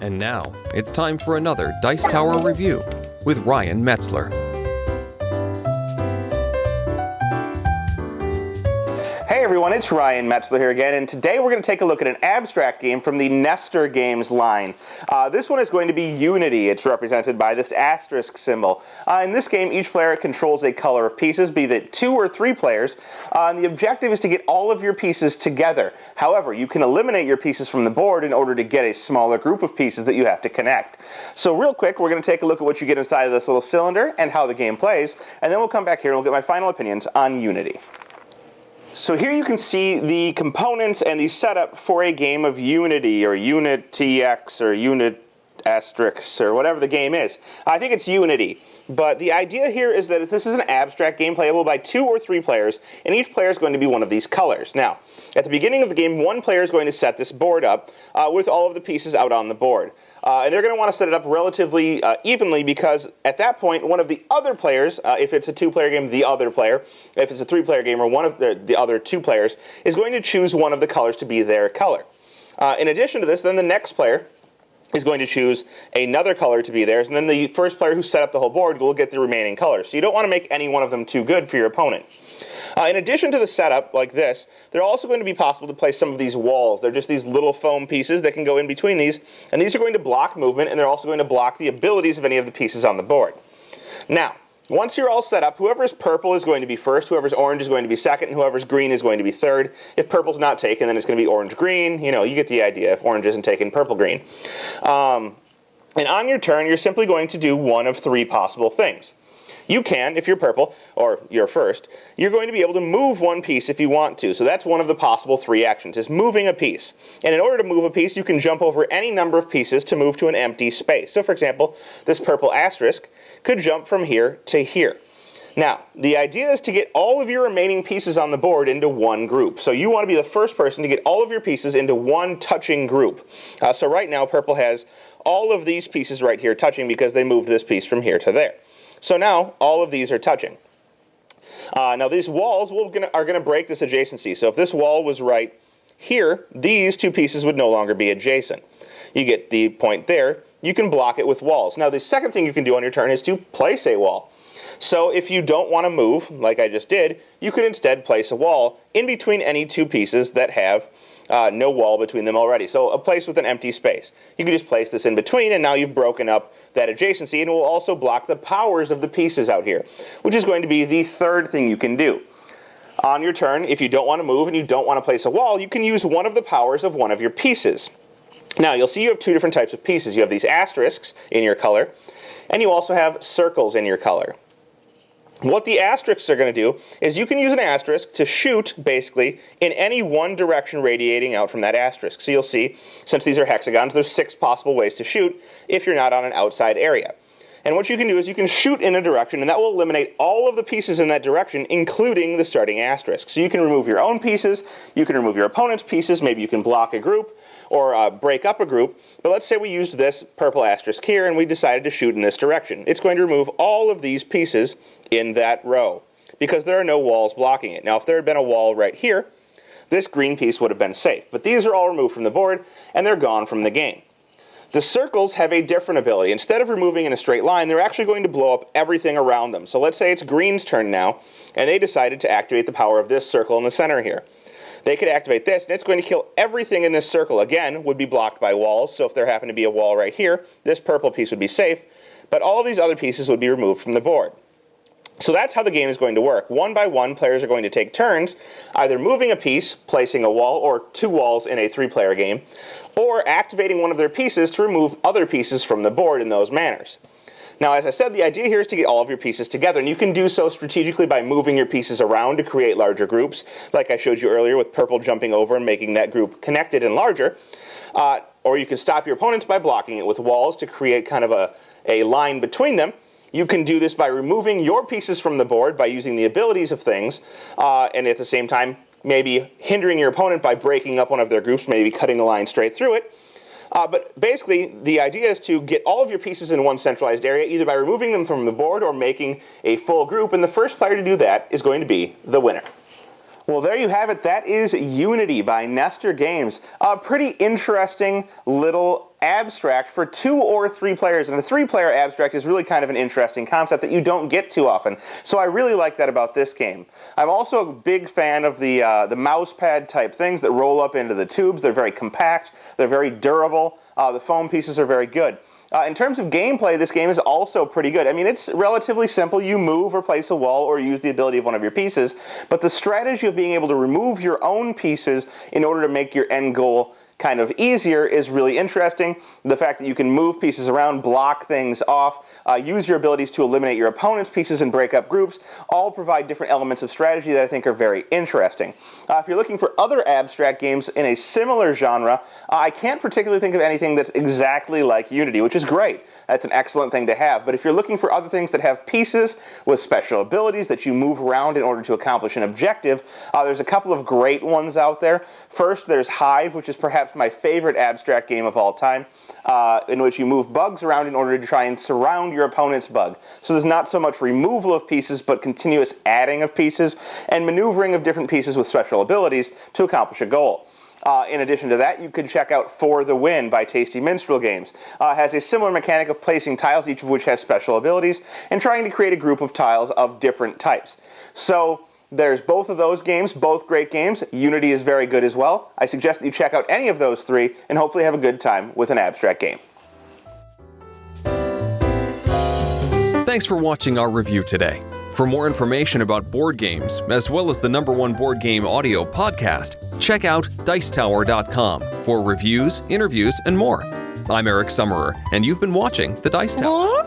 And now, it's time for another Dice Tower review with Ryan Metzler. Hey everyone, it's Ryan Metzler here again, and today we're going to take a look at an abstract game from the Nestorgames line. This one is going to be Unity. It's represented by this asterisk symbol. In this game, each player controls a color of pieces, be that 2 or 3 players, and the objective is to get all of your pieces together. However, you can eliminate your pieces from the board in order to get a smaller group of pieces that you have to connect. So real quick, we're going to take a look at what you get inside of this little cylinder and how the game plays, and then we'll come back here and we'll get my final opinions on Unity. So here you can see the components and the setup for a game of Unity, or UnitX, or Unit Asterisk, or whatever the game is. I think it's Unity. But the idea here is that this is an abstract game playable by 2 or 3 players, and each player is going to be one of these colors. Now, at the beginning of the game, one player is going to set this board up with all of the pieces out on the board. And they're going to want to set it up relatively evenly, because at that point, one of the other players, if it's a 2-player game, the other player, if it's a 3-player game, or one of the other 2 players, is going to choose one of the colors to be their color. In addition to this, then the next player is going to choose another color to be theirs, and then the first player who set up the whole board will get the remaining colors. So you don't want to make any one of them too good for your opponent. In addition to the setup like this, they're also going to be possible to place some of these walls. They're just these little foam pieces that can go in between these, and these are going to block movement, and they're also going to block the abilities of any of the pieces on the board. Now, once you're all set up, whoever's purple is going to be first, whoever's orange is going to be second, and whoever's green is going to be third. If purple's not taken, then it's going to be orange-green. You know, you get the idea. If orange isn't taken, purple-green. And on your turn, you're simply going to do one of 3 possible things. You can, if you're purple, or you're first, you're going to be able to move one piece if you want to. So that's one of the possible 3 actions, is moving a piece. And in order to move a piece, you can jump over any number of pieces to move to an empty space. So for example, this purple asterisk could jump from here to here. Now, the idea is to get all of your remaining pieces on the board into one group. So you want to be the first person to get all of your pieces into one touching group. So right now, purple has all of these pieces right here touching because they moved this piece from here to there. So now, all of these are touching. Now these walls are going to break this adjacency. So if this wall was right here, these 2 pieces would no longer be adjacent. You get the point there. You can block it with walls. Now the second thing you can do on your turn is to place a wall. So if you don't want to move, like I just did, you could instead place a wall in between any 2 pieces that have no wall between them already. So a place with an empty space. You can just place this in between, and now you've broken up that adjacency, and it will also block the powers of the pieces out here, which is going to be the third thing you can do. On your turn, if you don't want to move and you don't want to place a wall, you can use one of the powers of one of your pieces. Now, you'll see you have 2 different types of pieces. You have these asterisks in your color, and you also have circles in your color. What the asterisks are going to do is you can use an asterisk to shoot, basically, in any one direction radiating out from that asterisk. So you'll see, since these are hexagons, there's 6 possible ways to shoot if you're not on an outside area. And what you can do is you can shoot in a direction, and that will eliminate all of the pieces in that direction, including the starting asterisk. So you can remove your own pieces, you can remove your opponent's pieces, maybe you can block a group, or break up a group. But let's say we used this purple asterisk here, and we decided to shoot in this direction. It's going to remove all of these pieces in that row, because there are no walls blocking it. Now, if there had been a wall right here, this green piece would have been safe. But these are all removed from the board, and they're gone from the game. The circles have a different ability. Instead of removing in a straight line, they're actually going to blow up everything around them. So let's say it's green's turn now, and they decided to activate the power of this circle in the center here. They could activate this, and it's going to kill everything in this circle. Again, would be blocked by walls, so if there happened to be a wall right here, this purple piece would be safe, but all of these other pieces would be removed from the board. So that's how the game is going to work. One by one, players are going to take turns, either moving a piece, placing a wall, or 2 walls in a 3-player game, or activating one of their pieces to remove other pieces from the board in those manners. Now, as I said, the idea here is to get all of your pieces together, and you can do so strategically by moving your pieces around to create larger groups, like I showed you earlier with purple jumping over and making that group connected and larger. Or you can stop your opponents by blocking it with walls to create kind of a line between them. You can do this by removing your pieces from the board by using the abilities of things, and at the same time, maybe hindering your opponent by breaking up one of their groups, maybe cutting a line straight through it. But basically, the idea is to get all of your pieces in one centralized area, either by removing them from the board or making a full group, and the first player to do that is going to be the winner. Well, there you have it. That is Unity by Nestorgames. A pretty interesting little abstract for 2 or 3 players, and a 3-player abstract is really kind of an interesting concept that you don't get too often. So I really like that about this game. I'm also a big fan of the mouse pad type things that roll up into the tubes. They're very compact. They're very durable. The foam pieces are very good. In terms of gameplay, this game is also pretty good. I mean, it's relatively simple. You move or place a wall or use the ability of one of your pieces, but the strategy of being able to remove your own pieces in order to make your end goal kind of easier is really interesting. The fact that you can move pieces around, block things off, use your abilities to eliminate your opponent's pieces and break up groups, all provide different elements of strategy that I think are very interesting. If you're looking for other abstract games in a similar genre, I can't particularly think of anything that's exactly like Unity, which is great. That's an excellent thing to have. But if you're looking for other things that have pieces with special abilities that you move around in order to accomplish an objective, there's a couple of great ones out there. First, there's Hive, which is perhaps my favorite abstract game of all time, in which you move bugs around in order to try and surround your opponent's bug. So there's not so much removal of pieces, but continuous adding of pieces and maneuvering of different pieces with special abilities to accomplish a goal. In addition to that, you could check out For the Win by Tasty Minstrel Games. It has a similar mechanic of placing tiles, each of which has special abilities, and trying to create a group of tiles of different types. So there's both of those games, both great games. Unity is very good as well. I suggest that you check out any of those 3 and hopefully have a good time with an abstract game. Thanks for watching our review today. For more information about board games, as well as the #1 board game audio podcast, check out Dicetower.com for reviews, interviews, and more. I'm Eric Summerer, and you've been watching The Dice Tower.